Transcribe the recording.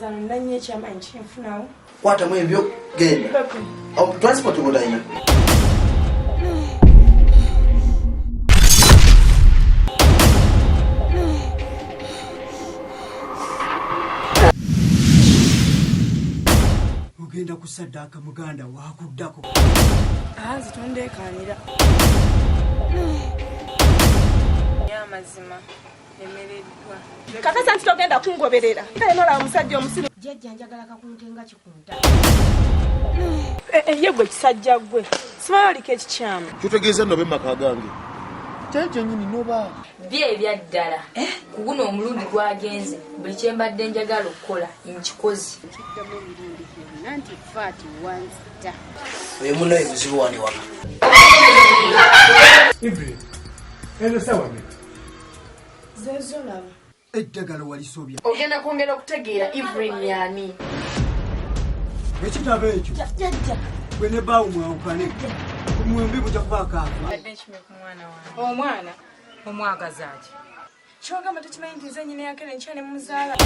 Mazano nanye chama nchimfunawo. Kwata mwebyo genda. Transport ngodayo. Ugenda kusaddaaka muganda wakuddako. Zitonde kanira. Ya mazima emereddwa. Kakasa nti togenda kungoberera. Kale nola omusajja omusiru. Jjajja njagala kakuntenga kikunta. Ye gwe kisajja gwe. Sibaliko ekikyama. Tutegeeza nno bemaka gange. Kyekyo nyini noba. Bye ebyaddala. Kuguno omulundi gwagenze. Buli kye mbadde njagala okukola nkikozi. Kiddamu ebirungi byonna nti faati wanzita. Oyo muno ebuzibu wani waka. Ibre. Eno sawa ne. Zezola. Eddagala walisobya. Ogenda kwongera okutegeera Evelyn yani. Ekitabo ekyo. Jjajja. Gwe ne baawo mwawukane. Mwembi bujja kubaako afa. Badde kimwe ku mwana wange. Omwana omwagaza ati. Kyogamba tekimanyi nti nze nnyina yakene nkyane muzaala.